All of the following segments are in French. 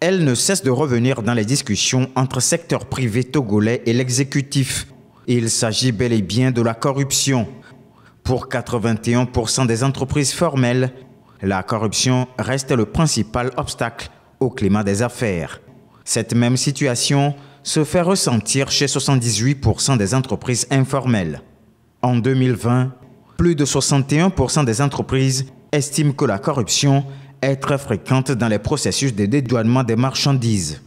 Elle ne cesse de revenir dans les discussions entre secteur privé togolais et l'exécutif. Il s'agit bel et bien de la corruption. Pour 81% des entreprises formelles, la corruption reste le principal obstacle au climat des affaires. Cette même situation se fait ressentir chez 78% des entreprises informelles. En 2020, plus de 61% des entreprises estiment que la corruption est très fréquente dans les processus de dédouanement des marchandises.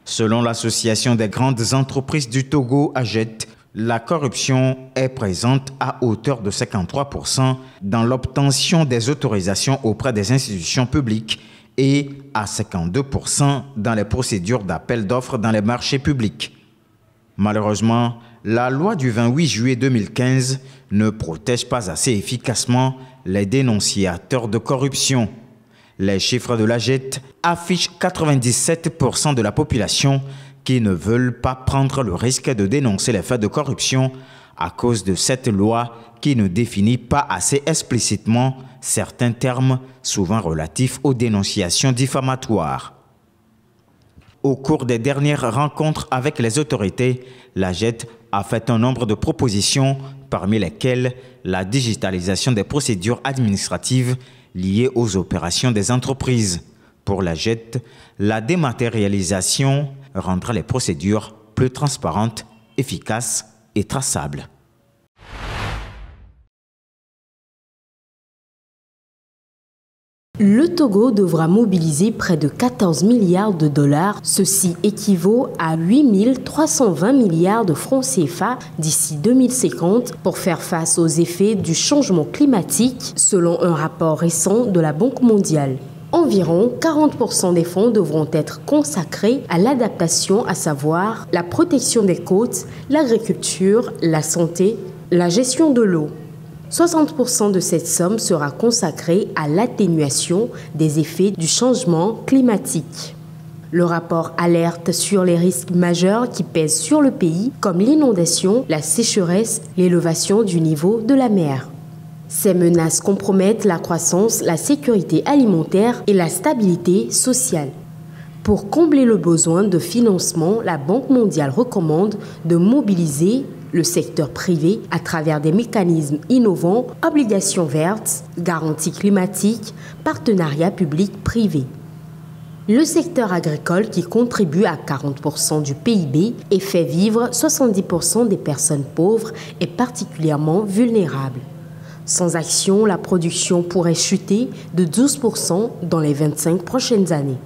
Selon l'Association des grandes entreprises du Togo, AGET, la corruption est présente à hauteur de 53% dans l'obtention des autorisations auprès des institutions publiques et à 52% dans les procédures d'appel d'offres dans les marchés publics. Malheureusement, la loi du 28 juillet 2015 ne protège pas assez efficacement les dénonciateurs de corruption. Les chiffres de l'AGET affichent 97% de la population qui ne veulent pas prendre le risque de dénoncer les faits de corruption à cause de cette loi qui ne définit pas assez explicitement certains termes souvent relatifs aux dénonciations diffamatoires. Au cours des dernières rencontres avec les autorités, l'AGET a fait un nombre de propositions, parmi lesquelles la digitalisation des procédures administratives liées aux opérations des entreprises. Pour l'AGET, la dématérialisation rendra les procédures plus transparentes, efficaces et traçables. Le Togo devra mobiliser près de 14 milliards de dollars. Ceci équivaut à 8 320 milliards de francs CFA d'ici 2050 pour faire face aux effets du changement climatique, selon un rapport récent de la Banque mondiale. Environ 40% des fonds devront être consacrés à l'adaptation, à savoir la protection des côtes, l'agriculture, la santé, la gestion de l'eau. 60% de cette somme sera consacrée à l'atténuation des effets du changement climatique. Le rapport alerte sur les risques majeurs qui pèsent sur le pays, comme l'inondation, la sécheresse, l'élévation du niveau de la mer. Ces menaces compromettent la croissance, la sécurité alimentaire et la stabilité sociale. Pour combler le besoin de financement, la Banque mondiale recommande de mobiliser le secteur privé à travers des mécanismes innovants, obligations vertes, garanties climatiques, partenariats publics-privés. Le secteur agricole, qui contribue à 40% du PIB et fait vivre 70% des personnes pauvres, est particulièrement vulnérable. Sans action, la production pourrait chuter de 12% dans les 25 prochaines années.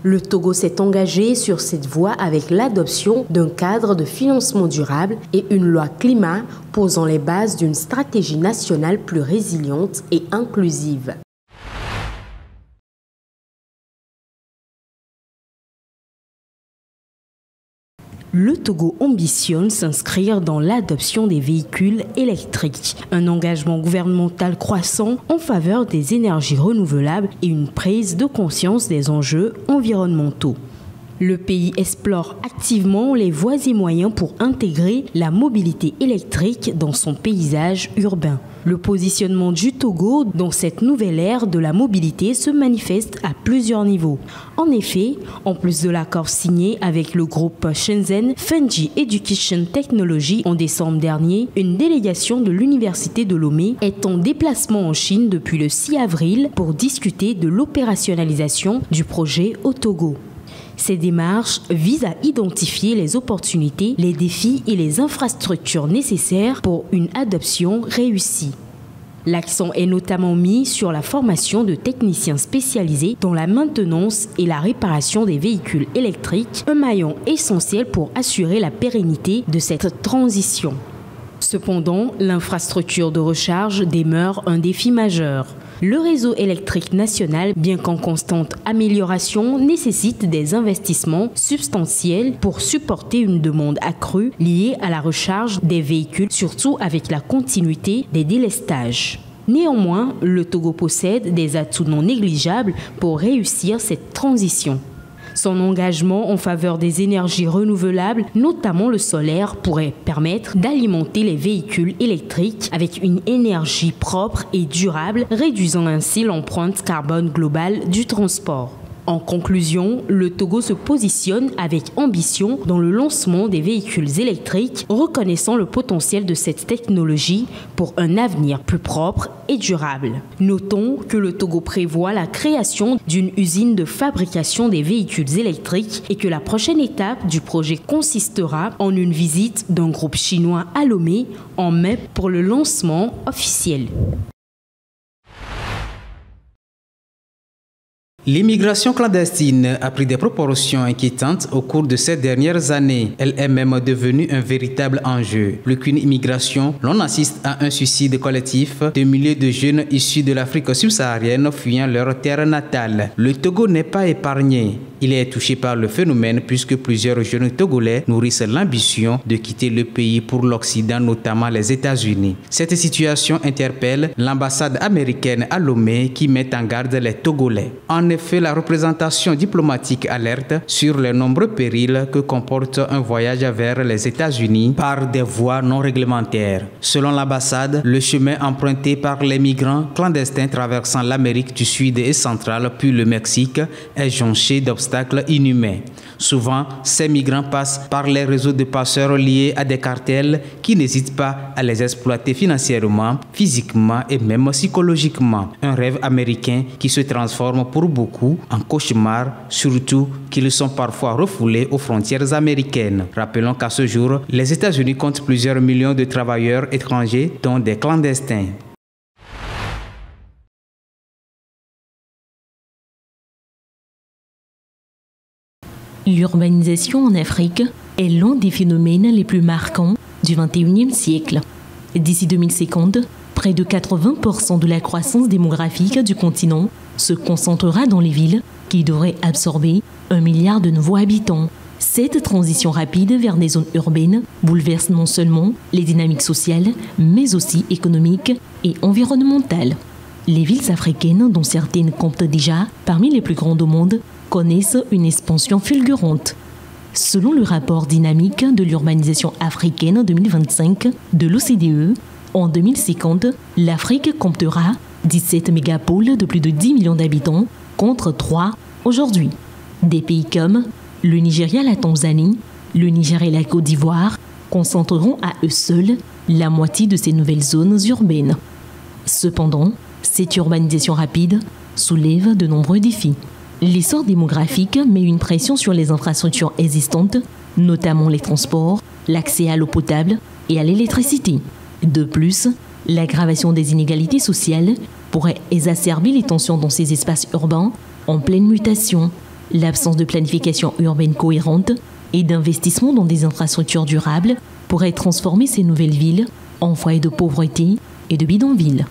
Le Togo s'est engagé sur cette voie avec l'adoption d'un cadre de financement durable et une loi climat posant les bases d'une stratégie nationale plus résiliente et inclusive. Le Togo ambitionne s'inscrire dans l'adoption des véhicules électriques, un engagement gouvernemental croissant en faveur des énergies renouvelables et une prise de conscience des enjeux environnementaux. Le pays explore activement les voies et moyens pour intégrer la mobilité électrique dans son paysage urbain. Le positionnement du Togo dans cette nouvelle ère de la mobilité se manifeste à plusieurs niveaux. En effet, en plus de l'accord signé avec le groupe Shenzhen Fenji Education Technology en décembre dernier, une délégation de l'Université de Lomé est en déplacement en Chine depuis le 6 avril pour discuter de l'opérationnalisation du projet au Togo. Ces démarches visent à identifier les opportunités, les défis et les infrastructures nécessaires pour une adoption réussie. L'accent est notamment mis sur la formation de techniciens spécialisés dans la maintenance et la réparation des véhicules électriques, un maillon essentiel pour assurer la pérennité de cette transition. Cependant, l'infrastructure de recharge demeure un défi majeur. Le réseau électrique national, bien qu'en constante amélioration, nécessite des investissements substantiels pour supporter une demande accrue liée à la recharge des véhicules, surtout avec la continuité des délestages. Néanmoins, le Togo possède des atouts non négligeables pour réussir cette transition. Son engagement en faveur des énergies renouvelables, notamment le solaire, pourrait permettre d'alimenter les véhicules électriques avec une énergie propre et durable, réduisant ainsi l'empreinte carbone globale du transport. En conclusion, le Togo se positionne avec ambition dans le lancement des véhicules électriques, reconnaissant le potentiel de cette technologie pour un avenir plus propre et durable. Notons que le Togo prévoit la création d'une usine de fabrication des véhicules électriques et que la prochaine étape du projet consistera en une visite d'un groupe chinois à Lomé en mai pour le lancement officiel. L'immigration clandestine a pris des proportions inquiétantes au cours de ces dernières années. Elle est même devenue un véritable enjeu. Plus qu'une immigration, l'on assiste à un suicide collectif de milliers de jeunes issus de l'Afrique subsaharienne fuyant leur terre natale. Le Togo n'est pas épargné. Il est touché par le phénomène puisque plusieurs jeunes Togolais nourrissent l'ambition de quitter le pays pour l'Occident, notamment les États-Unis. Cette situation interpelle l'ambassade américaine à Lomé qui met en garde les Togolais. En effet, la représentation diplomatique alerte sur les nombreux périls que comporte un voyage vers les États-Unis par des voies non réglementaires. Selon l'ambassade, le chemin emprunté par les migrants clandestins traversant l'Amérique du Sud et centrale puis le Mexique est jonché d'obstacles inhumains. Souvent, ces migrants passent par les réseaux de passeurs liés à des cartels qui n'hésitent pas à les exploiter financièrement, physiquement et même psychologiquement. Un rêve américain qui se transforme pour beaucoup en cauchemar, surtout qu'ils sont parfois refoulés aux frontières américaines. Rappelons qu'à ce jour, les États-Unis comptent plusieurs millions de travailleurs étrangers, dont des clandestins. L'urbanisation en Afrique est l'un des phénomènes les plus marquants du XXIe siècle. D'ici 2050, près de 80% de la croissance démographique du continent se concentrera dans les villes qui devraient absorber 1 milliard de nouveaux habitants. Cette transition rapide vers des zones urbaines bouleverse non seulement les dynamiques sociales, mais aussi économiques et environnementales. Les villes africaines, dont certaines comptent déjà parmi les plus grandes au monde, connaissent une expansion fulgurante. Selon le rapport dynamique de l'urbanisation africaine 2025 de l'OCDE, en 2050, l'Afrique comptera 17 mégapoles de plus de 10 millions d'habitants contre 3 aujourd'hui. Des pays comme le Nigeria, la Tanzanie, le Niger et la Côte d'Ivoire concentreront à eux seuls la moitié de ces nouvelles zones urbaines. Cependant, cette urbanisation rapide soulève de nombreux défis. L'essor démographique met une pression sur les infrastructures existantes, notamment les transports, l'accès à l'eau potable et à l'électricité. De plus, l'aggravation des inégalités sociales pourrait exacerber les tensions dans ces espaces urbains en pleine mutation. L'absence de planification urbaine cohérente et d'investissement dans des infrastructures durables pourrait transformer ces nouvelles villes en foyers de pauvreté et de bidonvilles.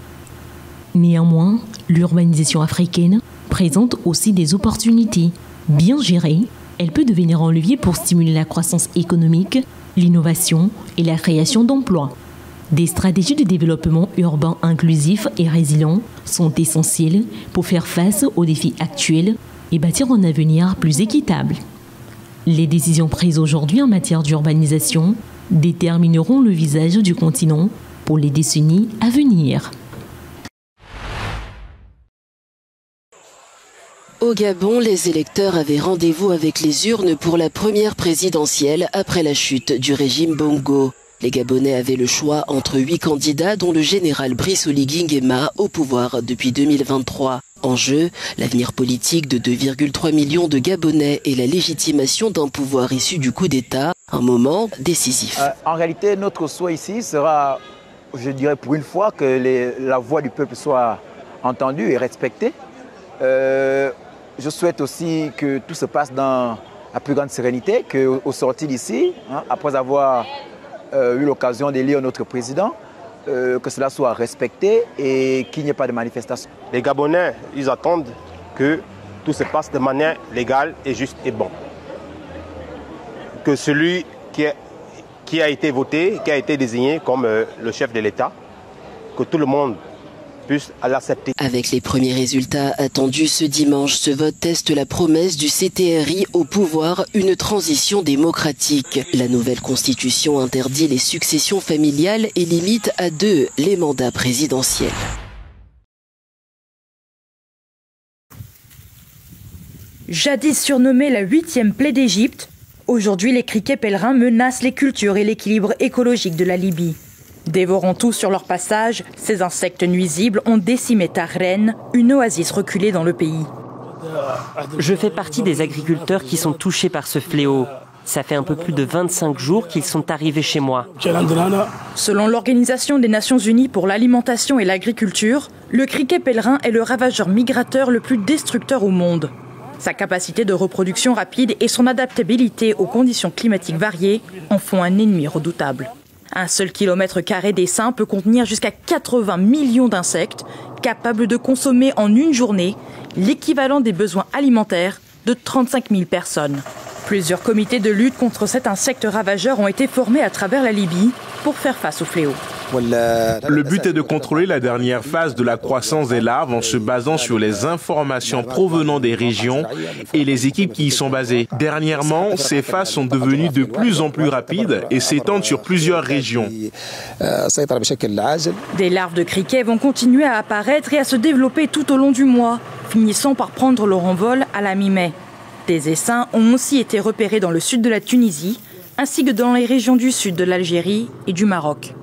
Néanmoins, l'urbanisation africaine présente aussi des opportunités. Bien gérée, elle peut devenir un levier pour stimuler la croissance économique, l'innovation et la création d'emplois. Des stratégies de développement urbain inclusif et résilient sont essentielles pour faire face aux défis actuels et bâtir un avenir plus équitable. Les décisions prises aujourd'hui en matière d'urbanisation détermineront le visage du continent pour les décennies à venir. Au Gabon, les électeurs avaient rendez-vous avec les urnes pour la première présidentielle après la chute du régime Bongo. Les Gabonais avaient le choix entre 8 candidats dont le général Brice Oligui Nguema au pouvoir depuis 2023. En jeu, l'avenir politique de 2,3 millions de Gabonais et la légitimation d'un pouvoir issu du coup d'État, un moment décisif. En réalité, notre souhait ici sera, je dirais pour une fois, que la voix du peuple soit entendue et respectée. Je souhaite aussi que tout se passe dans la plus grande sérénité, qu'au sortir d'ici, après avoir eu l'occasion d'élire notre président, que cela soit respecté et qu'il n'y ait pas de manifestation. Les Gabonais, ils attendent que tout se passe de manière légale et juste et bon. Que celui qui a été voté, qui a été désigné comme le chef de l'État, que tout le monde puisse l'accepter. Avec les premiers résultats attendus ce dimanche, ce vote teste la promesse du CTRI au pouvoir, une transition démocratique. La nouvelle constitution interdit les successions familiales et limite à 2 les mandats présidentiels. Jadis surnommée la 8e plaie d'Égypte, aujourd'hui les criquets pèlerins menacent les cultures et l'équilibre écologique de la Libye. Dévorant tout sur leur passage, ces insectes nuisibles ont décimé Tahran, une oasis reculée dans le pays. Je fais partie des agriculteurs qui sont touchés par ce fléau. Ça fait un peu plus de 25 jours qu'ils sont arrivés chez moi. Selon l'Organisation des Nations Unies pour l'alimentation et l'agriculture, le criquet pèlerin est le ravageur migrateur le plus destructeur au monde. Sa capacité de reproduction rapide et son adaptabilité aux conditions climatiques variées en font un ennemi redoutable. Un seul kilomètre carré d'essaim peut contenir jusqu'à 80 millions d'insectes, capables de consommer en une journée l'équivalent des besoins alimentaires de 35 000 personnes. Plusieurs comités de lutte contre cet insecte ravageur ont été formés à travers la Libye pour faire face au fléau. Le but est de contrôler la dernière phase de la croissance des larves en se basant sur les informations provenant des régions et les équipes qui y sont basées. Dernièrement, ces phases sont devenues de plus en plus rapides et s'étendent sur plusieurs régions. Des larves de criquets vont continuer à apparaître et à se développer tout au long du mois, finissant par prendre leur envol à la mi-mai. Des essaims ont aussi été repérés dans le sud de la Tunisie, ainsi que dans les régions du sud de l'Algérie et du Maroc.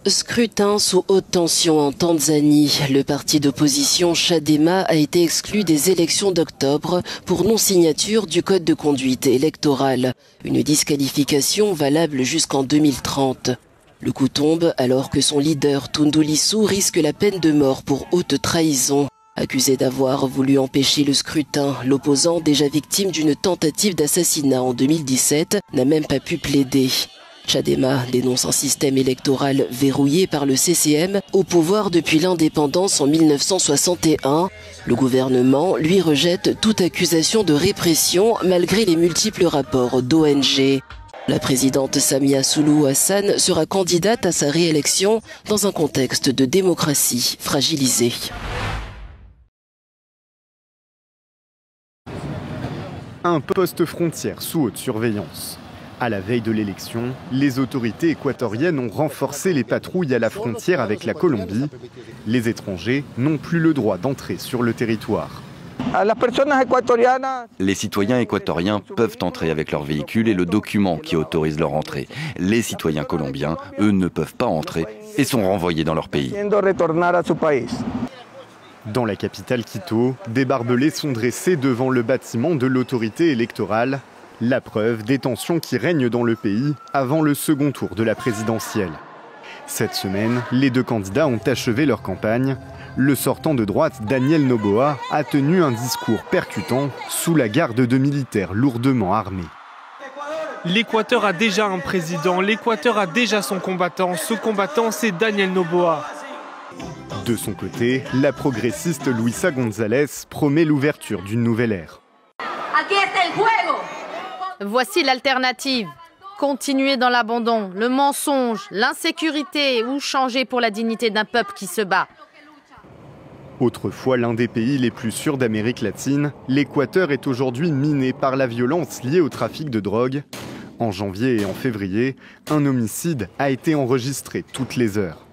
Scrutin sous haute tension en Tanzanie. Le parti d'opposition Chadema a été exclu des élections d'octobre pour non-signature du code de conduite électorale. Une disqualification valable jusqu'en 2030. Le coup tombe alors que son leader Tundu Lissu risque la peine de mort pour haute trahison. Accusé d'avoir voulu empêcher le scrutin, l'opposant, déjà victime d'une tentative d'assassinat en 2017, n'a même pas pu plaider. Chadema dénonce un système électoral verrouillé par le CCM, au pouvoir depuis l'indépendance en 1961. Le gouvernement, lui, rejette toute accusation de répression malgré les multiples rapports d'ONG. La présidente Samia Suluhu Hassan sera candidate à sa réélection dans un contexte de démocratie fragilisée. Un poste frontière sous haute surveillance. À la veille de l'élection, les autorités équatoriennes ont renforcé les patrouilles à la frontière avec la Colombie. Les étrangers n'ont plus le droit d'entrer sur le territoire. Les citoyens équatoriens peuvent entrer avec leur véhicule et le document qui autorise leur entrée. Les citoyens colombiens, eux, ne peuvent pas entrer et sont renvoyés dans leur pays. Dans la capitale Quito, des barbelés sont dressés devant le bâtiment de l'autorité électorale. La preuve des tensions qui règnent dans le pays avant le second tour de la présidentielle. Cette semaine, les deux candidats ont achevé leur campagne. Le sortant de droite, Daniel Noboa, a tenu un discours percutant sous la garde de militaires lourdement armés. L'Équateur a déjà un président, l'Équateur a déjà son combattant. Ce combattant, c'est Daniel Noboa. De son côté, la progressiste Luisa González promet l'ouverture d'une nouvelle ère. Voici l'alternative. Continuer dans l'abandon, le mensonge, l'insécurité ou changer pour la dignité d'un peuple qui se bat. Autrefois l'un des pays les plus sûrs d'Amérique latine, l'Équateur est aujourd'hui miné par la violence liée au trafic de drogue. En janvier et en février, un homicide a été enregistré toutes les heures.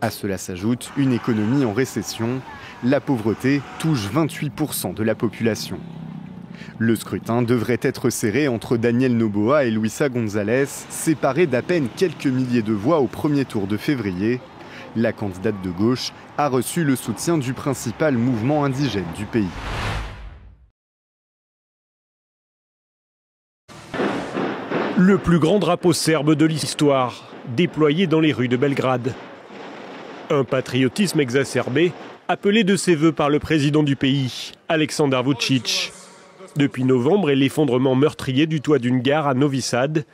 À cela s'ajoute une économie en récession. La pauvreté touche 28% de la population. Le scrutin devrait être serré entre Daniel Noboa et Luisa González, séparés d'à peine quelques milliers de voix au premier tour de février. La candidate de gauche a reçu le soutien du principal mouvement indigène du pays. Le plus grand drapeau serbe de l'histoire, déployé dans les rues de Belgrade. Un patriotisme exacerbé, appelé de ses voeux par le président du pays, Aleksandar Vučić. Depuis novembre et l'effondrement meurtrier du toit d'une gare à Novi Sad,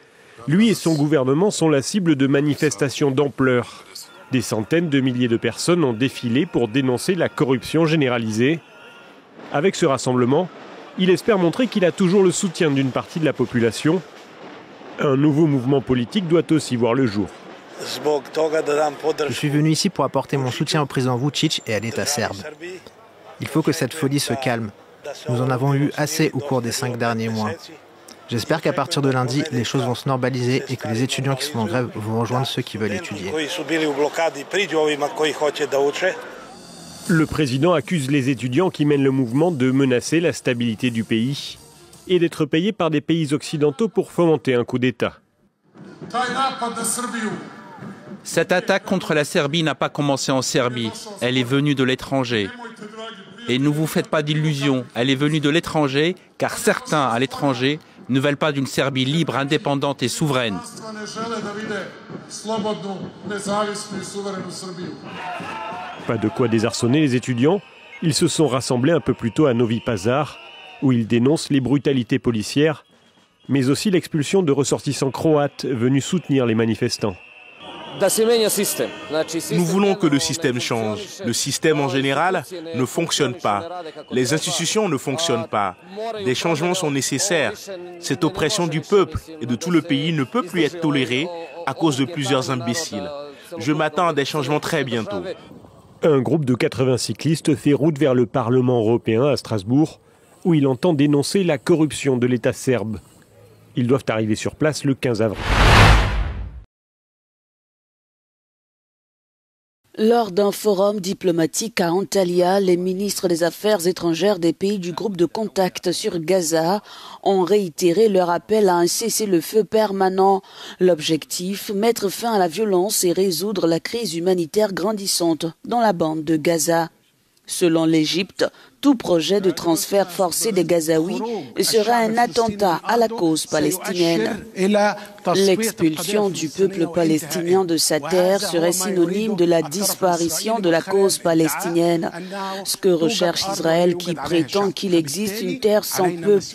lui et son gouvernement sont la cible de manifestations d'ampleur. Des centaines de milliers de personnes ont défilé pour dénoncer la corruption généralisée. Avec ce rassemblement, il espère montrer qu'il a toujours le soutien d'une partie de la population. Un nouveau mouvement politique doit aussi voir le jour. Je suis venu ici pour apporter mon soutien au président Vučić et à l'État serbe. Il faut que cette folie se calme. Nous en avons eu assez au cours des 5 derniers mois. J'espère qu'à partir de lundi, les choses vont se normaliser et que les étudiants qui sont en grève vont rejoindre ceux qui veulent étudier. Le président accuse les étudiants qui mènent le mouvement de menacer la stabilité du pays et d'être payés par des pays occidentaux pour fomenter un coup d'État. Cette attaque contre la Serbie n'a pas commencé en Serbie, elle est venue de l'étranger. Et ne vous faites pas d'illusions, elle est venue de l'étranger, car certains à l'étranger ne veulent pas d'une Serbie libre, indépendante et souveraine. Pas de quoi désarçonner les étudiants, ils se sont rassemblés un peu plus tôt à Novi Pazar, où ils dénoncent les brutalités policières, mais aussi l'expulsion de ressortissants croates venus soutenir les manifestants. Nous voulons que le système change. Le système en général ne fonctionne pas. Les institutions ne fonctionnent pas. Des changements sont nécessaires. Cette oppression du peuple et de tout le pays ne peut plus être tolérée à cause de plusieurs imbéciles. Je m'attends à des changements très bientôt. Un groupe de 80 cyclistes fait route vers le Parlement européen à Strasbourg, où il entend dénoncer la corruption de l'État serbe. Ils doivent arriver sur place le 15 avril. Lors d'un forum diplomatique à Antalya, les ministres des Affaires étrangères des pays du groupe de contact sur Gaza ont réitéré leur appel à un cessez-le-feu permanent. L'objectif, mettre fin à la violence et résoudre la crise humanitaire grandissante dans la bande de Gaza. Selon l'Égypte, tout projet de transfert forcé des Gazaouis sera un attentat à la cause palestinienne. L'expulsion du peuple palestinien de sa terre serait synonyme de la disparition de la cause palestinienne. Ce que recherche Israël qui prétend qu'il existe une terre sans peuple.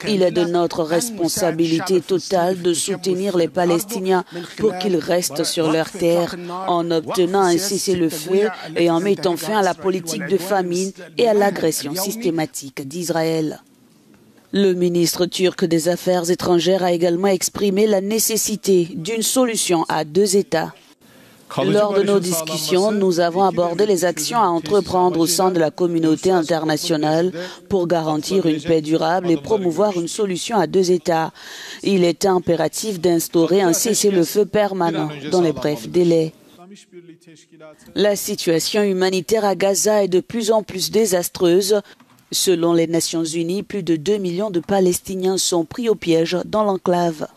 Il est de notre responsabilité totale de soutenir les Palestiniens pour qu'ils restent sur leur terre en obtenant un cessez-le-feu et en mettant fin à la politique de famine et à l'agression systématique d'Israël. Le ministre turc des Affaires étrangères a également exprimé la nécessité d'une solution à deux États. Lors de nos discussions, nous avons abordé les actions à entreprendre au sein de la communauté internationale pour garantir une paix durable et promouvoir une solution à deux États. Il est impératif d'instaurer un cessez-le-feu permanent dans les brefs délais. La situation humanitaire à Gaza est de plus en plus désastreuse. Selon les Nations Unies, plus de 2 millions de Palestiniens sont pris au piège dans l'enclave.